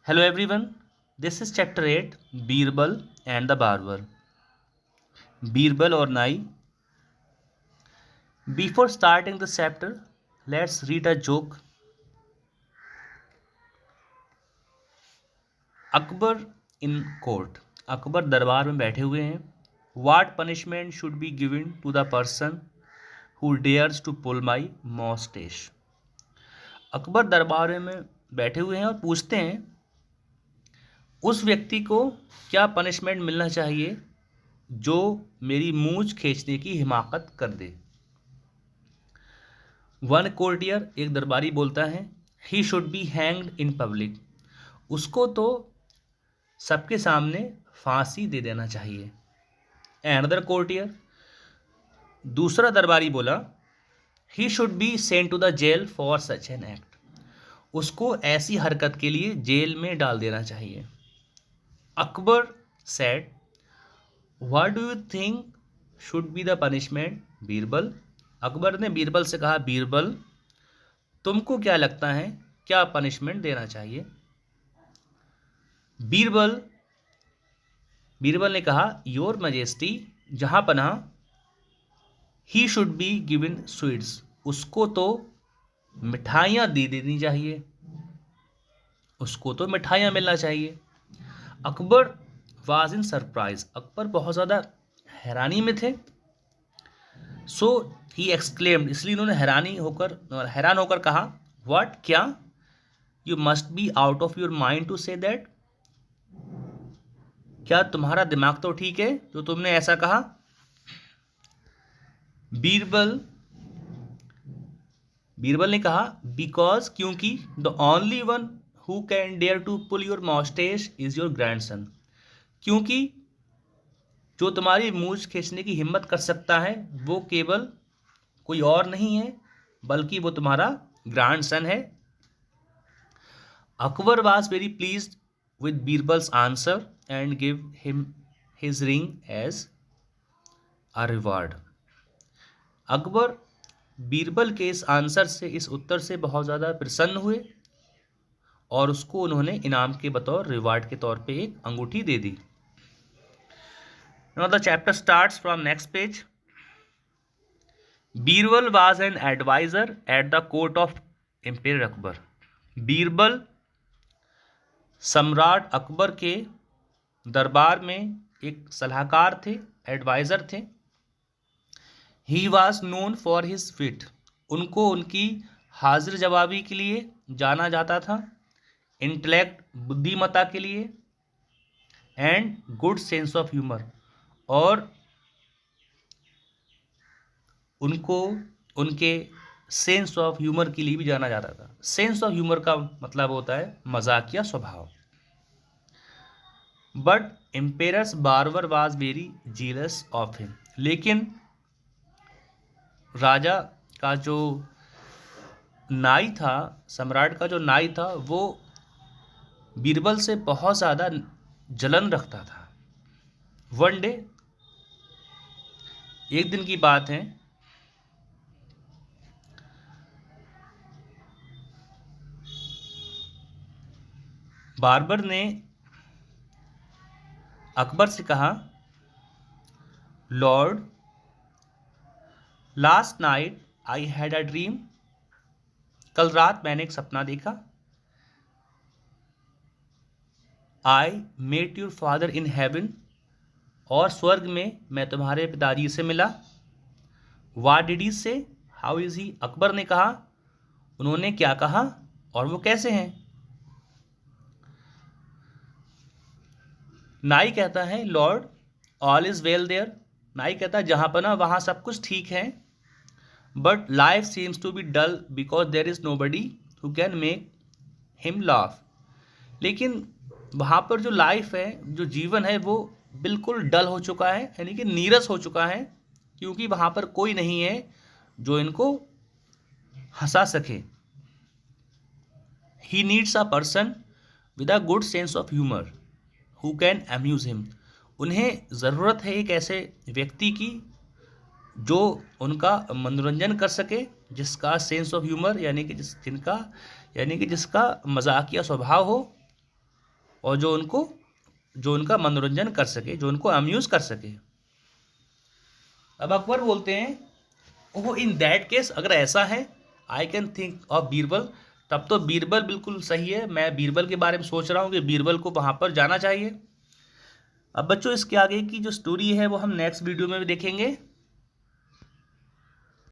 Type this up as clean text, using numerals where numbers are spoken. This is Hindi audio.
Hello everyone, this is chapter 8 Birbal and the Barber. Birbal or Nai. Before starting this chapter, let's read a joke. Akbar in court. Akbar दरबार में बैठे हुए हैं. What punishment should be given to the person who dares to pull my mustache? Akbar दरबार में बैठे हुए हैं और पूछते हैं उस व्यक्ति को क्या पनिशमेंट मिलना चाहिए जो मेरी मूंछ खींचने की हिमाकत कर दे. वन कोर्टियर, एक दरबारी बोलता है, ही should be hanged in public. उसको तो सबके सामने फांसी दे देना चाहिए. अनदर कोर्टियर, दूसरा दरबारी बोला, he should be sent to the jail for such an act. उसको ऐसी हरकत के लिए जेल में डाल देना चाहिए. Akbar said, what do you think should be the punishment Birbal. Akbar ने बीरबल से कहा, बीरबल तुमको क्या लगता है क्या पनिशमेंट देना चाहिए. बीरबल ने कहा, योर मजेस्टी, जहां पनाह, ही शुड बी गिवन स्वीट्स. उसको तो मिठाइयाँ दे देनी चाहिए. उसको तो मिठाइयाँ मिलना चाहिए. Akbar was in surprise. Akbar बहुत ज़्यादा हैरानी में थे. सो ही एक्सक्लेम्ड, इसलिए उन्होंने हैरान होकर कहा, व्हाट, क्या, you must be out of your mind to say that. क्या तुम्हारा दिमाग तो ठीक है जो तुमने ऐसा कहा. बीरबल ने कहा, बिकॉज, क्योंकि the only one who can dare to pull your moustache is your grandson. क्योंकि जो तुम्हारी मूंछ खींचने की हिम्मत कर सकता है वो केवल कोई और नहीं है बल्कि वो तुम्हारा ग्रैंडसन है. Akbar was very pleased with Birbal's answer and give him his ring as a reward. Akbar Birbal के इस आंसर से, इस उत्तर से बहुत ज़्यादा प्रसन्न हुए और उसको उन्होंने इनाम के बतौर, रिवार्ड के तौर पे एक अंगूठी दे दी. Now the chapter starts from next page. Birbal was an advisor at the court of Emperor Akbar. Birbal सम्राट अकबर के दरबार में एक सलाहकार थे, एडवाइज़र थे. He was known for his wit. उनको उनकी हाजिर जवाबी के लिए जाना जाता था. इंटेलेक्ट, बुद्धिमत्ता के लिए. And good sense of humour, और उनको उनके सेंस ऑफ ह्यूमर के लिए भी जाना जाता था. सेंस ऑफ ह्यूमर का मतलब होता है मजाकिया स्वभाव. But emperor's barber was very jealous of him. लेकिन राजा का जो नाई था, सम्राट का जो नाई था, वो बीरबल से बहुत ज़्यादा जलन रखता था. वन डे, एक दिन की बात है, बार्बर ने अकबर से कहा, lord, last night I had a dream. कल रात मैंने एक सपना देखा. I met your father in heaven. और स्वर्ग में मैं तुम्हारे पिताजी से मिला. व्हाट डिड ही से, हाउ इज ही. अकबर ने कहा, उन्होंने क्या कहा और वो कैसे हैं. नाई कहता है, lord, all is well there. नाई कहता है, जहाँ पर ना वहाँ सब कुछ ठीक है. But life seems to be dull because there is nobody who can make him laugh. लेकिन वहाँ पर जो लाइफ है, जो जीवन है, वो बिल्कुल डल हो चुका है, यानी कि नीरस हो चुका है, क्योंकि वहाँ पर कोई नहीं है जो इनको हंसा सके. He needs a person with a good sense of humour who can Amuse him. उन्हें ज़रूरत है एक ऐसे व्यक्ति की जो उनका मनोरंजन कर सके, जिसका सेंस ऑफ ह्यूमर यानी कि जिसका मजाकिया स्वभाव हो, और जो उनका मनोरंजन कर सके, जो उनको अम्यूज़ कर सके। अब अकबर बोलते हैं, ओह इन दैट केस, अगर ऐसा है, I can think of Birbal, तब तो बीरबल बिल्कुल सही है, मैं बीरबल के बारे में सोच रहा हूँ कि बीरबल को वहाँ पर जाना चाहिए। अब बच्चों इसके आगे की जो स्टोरी है वो हम नेक्स्ट वीडियो में भी देखेंगे।